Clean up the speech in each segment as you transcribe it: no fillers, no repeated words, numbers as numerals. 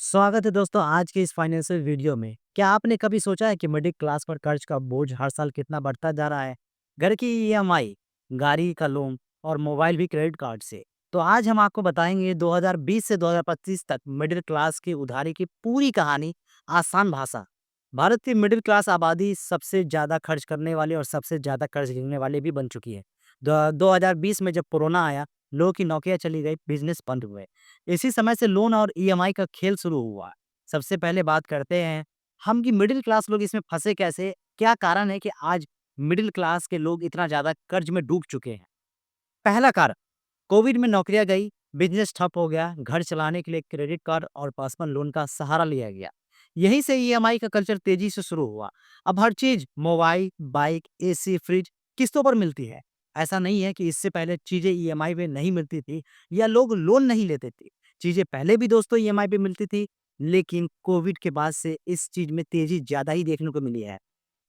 स्वागत है दोस्तों आज के इस फाइनेंशियल वीडियो में। क्या आपने कभी सोचा है कि मिडिल क्लास पर कर्ज का बोझ हर साल कितना बढ़ता जा रहा है? घर की ईएमआई, गाड़ी का लोन और मोबाइल भी क्रेडिट कार्ड से। तो आज हम आपको बताएंगे 2020 से 2025 तक मिडिल क्लास की उधारी की पूरी कहानी आसान भाषा। भारत की मिडिल क्लास आबादी सबसे ज्यादा खर्च करने वाले और सबसे ज्यादा कर्ज गिरने वाले भी बन चुकी है। 2020 में जब कोरोना आया, लोगों की नौकरियां चली गई, बिजनेस बंद हुए। इसी समय से लोन और ईएमआई का खेल शुरू हुआ। सबसे पहले बात करते हैं हम कि मिडिल क्लास लोग इसमें फंसे कैसे? क्या कारण है कि आज मिडिल क्लास के लोग इतना ज़्यादा कर्ज में डूब चुके हैं? पहला कारण, कोविड में नौकरियां गई, बिजनेस ठप हो गया, घर चलाने के लिए क्रेडिट कार्ड और पर्सनल लोन का सहारा लिया गया। यहीं से ईएमआई का कल्चर तेजी से शुरू हुआ। अब हर चीज मोबाइल, बाइक, एसी, फ्रिज किस्तों पर मिलती है। ऐसा नहीं है कि इससे पहले चीजें ईएमआई पे नहीं मिलती थी या लोग लोन नहीं लेते थे। चीजें पहले भी दोस्तों ईएमआई पे मिलती थी, लेकिन कोविड के बाद से इस चीज में तेजी ज्यादा ही देखने को मिली है।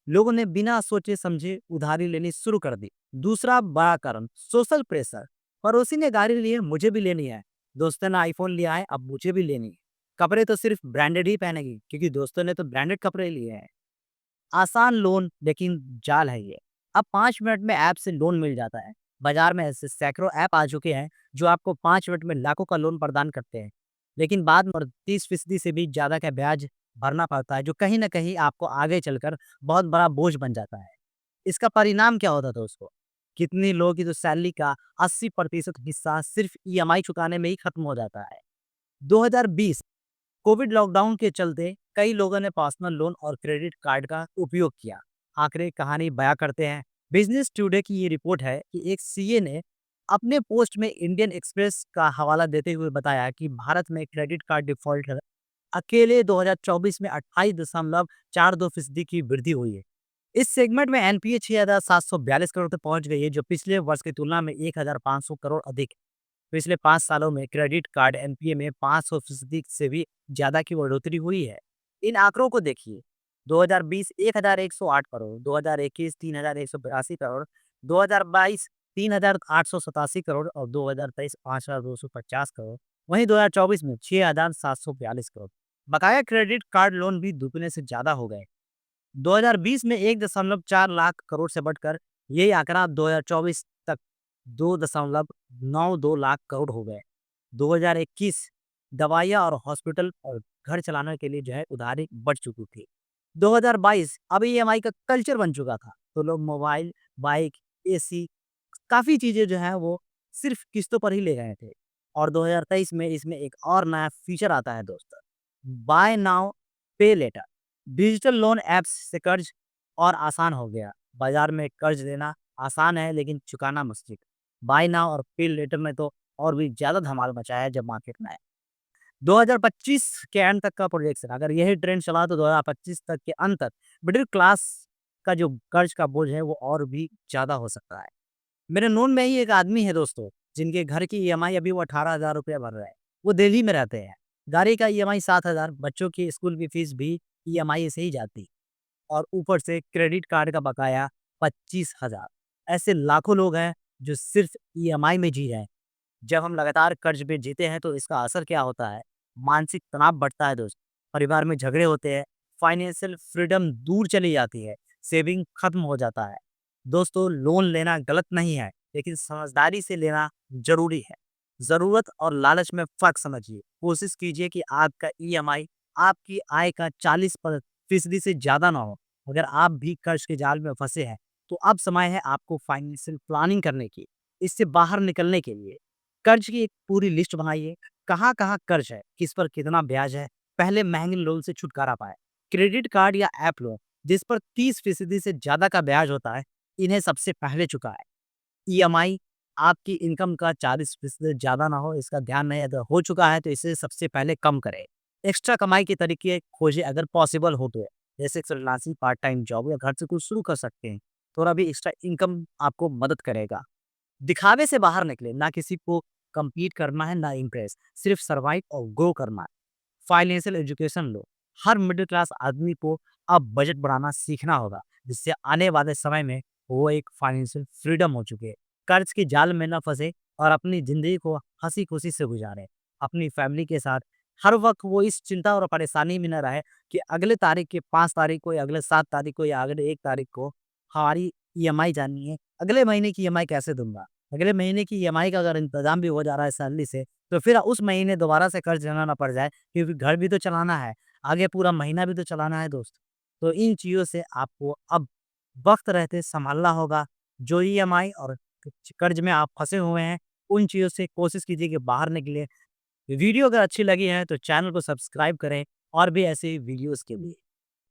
लोगों ने बिना सोचे समझे उधारी लेनी शुरू कर दी। दूसरा बड़ा कारण, सोशल प्रेशर। पड़ोसी ने गाड़ी ली है, मुझे भी लेनी है। दोस्तों ने आईफोन लिया है, अब मुझे भी लेनी है। कपड़े तो सिर्फ ब्रांडेड ही पहनेगी क्योंकि दोस्तों ने तो ब्रांडेड कपड़े लिए हैं। आसान लोन लेकिन जाल है ये। अब 5 मिनट में ऐप से लोन मिल जाता है। बाजार में ऐसे सैकड़ों ऐप आ चुके हैं जो आपको 5 मिनट में लाखों का लोन प्रदान करते हैं। लेकिन बाद में 30% से भी ज्यादा का ब्याज भरना पड़ता है, जो कहीं ना कहीं आपको आगे चलकर बहुत बड़ा बोझ बन जाता है। इसका परिणाम क्या होता था उसको? कितने लोगों की तो सैलरी का 80% हिस्सा सिर्फ ईएमआई चुकाने में ही खत्म हो जाता है। 2020 कोविड लॉकडाउन के चलते कई लोगों ने पर्सनल लोन और क्रेडिट कार्ड का उपयोग किया। आखिरी कहानी बयां करते हैं। बिजनेस टुडे की ये रिपोर्ट है कि एक सीए ने अपने पोस्ट में इंडियन एक्सप्रेस का हवाला देते हुए बताया कि भारत में क्रेडिट कार्ड डिफॉल्ट अकेले 2024 में 28.42% की वृद्धि हुई है। इस सेगमेंट में एनपीए 6,742 करोड़ तक पहुंच गई है, जो पिछले वर्ष की तुलना में 1,500 करोड़ अधिक है। पिछले 5 सालों में क्रेडिट कार्ड एनपीए में 500% से भी ज्यादा की बढ़ोतरी हुई है। इन आंकड़ों को देखिए। 2020 1,108 करोड़, 2021 3,182 करोड़, 2022 3,887 करोड़ और 2023 5,250 करोड़। वहीं 2024 में 6,742 करोड़। बकाया क्रेडिट कार्ड लोन भी दुगने से ज्यादा हो गए। 2020 में 1.4 लाख करोड़ से बढ़कर यही आंकड़ा 2024 तक 2.92 लाख करोड़ हो गए। 2021 दवाइयाँ और हॉस्पिटल और घर चलाने के लिए जो है उधारी बढ़ चुकी थी। 2022 अब ईएमआई का कल्चर बन चुका था, तो लोग मोबाइल, बाइक, एसी, काफ़ी चीज़ें जो हैं वो सिर्फ किस्तों पर ही ले रहे थे। और 2023 में इसमें एक और नया फीचर आता है दोस्तों, बाय नाउ पे लेटर। डिजिटल लोन ऐप्स से कर्ज और आसान हो गया। बाजार में कर्ज लेना आसान है लेकिन चुकाना मुश्किल। बाय नाउ और पे लेटर में तो और भी ज़्यादा धमाल मचाया है जब मार्केट में आया। 2025 के एंड तक का प्रोजेक्शन, अगर यही ट्रेंड चला तो 2025 तक के अंत तक मिडिल क्लास का जो कर्ज का बोझ है वो और भी ज़्यादा हो सकता है। मेरे नोन में ही एक आदमी है दोस्तों, जिनके घर की ईएमआई अभी वो 18,000 रुपया भर रहा है। वो दिल्ली में रहते हैं। गाड़ी का ईएमआई 7,000, बच्चों की स्कूल की फीस भी ईएमआई से ही जाती, और ऊपर से क्रेडिट कार्ड का बकाया 25,000। ऐसे लाखों लोग हैं जो सिर्फ ईएमआई में जी रहे हैं। जब हम लगातार कर्ज पे जीते हैं तो इसका असर क्या होता है? मानसिक तनाव बढ़ता है दोस्त, परिवार में झगड़े होते हैं, फाइनेंशियल फ्रीडम दूर चली जाती है, सेविंग खत्म हो जाता है। दोस्तों, लोन लेना गलत नहीं है, लेकिन समझदारी से लेना जरूरी है। जरूरत और लालच में फर्क समझिए। कोशिश कीजिए कि आपका ईएमआई आपकी आय का 40% से ज्यादा ना हो। अगर आप भी कर्ज के जाल में फंसे हैं तो अब समय है आपको फाइनेंशियल प्लानिंग करने की, इससे बाहर निकलने के लिए। कर्ज की एक पूरी लिस्ट बनाइए। कहाँ-कहाँ कर्ज है, किस पर कितना ब्याज है, पहले महंगे लोन से छुटकारा पाएँ। क्रेडिट कार्ड या ऐप लोन जिस पर 30% से ज़्यादा का ब्याज होता है, इन्हें सबसे पहले चुकाएँ। ईएमआई आपकी इनकम का 40% से ज़्यादा ना हो, इसका ध्यान नहीं, अगर हो चुका है तो इसे सबसे पहले कम करें। एक्स्ट्रा कमाई के तरीके खोजें अगर पॉसिबल हो तो। जैसे फ्रीलांसिंग, पार्ट टाइम जॉब या घर से कुछ शुरू कर सकते हैं। थोड़ा भी एक्स्ट्रा इनकम आपको मदद करेगा। दिखावे से बाहर निकले, ना किसी को कम्पीट करना है, ना इम्प्रेस, सिर्फ सर्वाइव और ग्रो करना है। फाइनेंशियल एजुकेशन लो। हर मिडिल क्लास आदमी को अब बजट बनाना सीखना होगा, जिससे आने वाले समय में वो एक फाइनेंशियल फ्रीडम हो चुके। कर्ज के जाल में ना फंसे और अपनी जिंदगी को हंसी खुशी से गुजारे। अपनी फैमिली के साथ हर वक़्त वो इस चिंता और परेशानी में ना रहे कि अगले तारीख के 5 तारीख को या अगले 7 तारीख को या अगले 1 तारीख को हमारी ईएमआई जानी है। अगले महीने की ईएमआई कैसे दूँगा? अगले महीने की ईएमआई का अगर इंतज़ाम भी हो जा रहा है सैलरी से, तो फिर उस महीने दोबारा से कर्ज़ लेना ना पड़ जाए, क्योंकि घर भी तो चलाना है, आगे पूरा महीना भी तो चलाना है दोस्त। तो इन चीज़ों से आपको अब वक़्त रहते सँभालना होगा। जो ईएमआई और कर्ज़ में आप फँसे हुए हैं, उन चीज़ों से कोशिश कीजिए कि बाहर निकलें। वीडियो अगर अच्छी लगी है तो चैनल को सब्सक्राइब करें और भी ऐसे वीडियोज़ के लिए।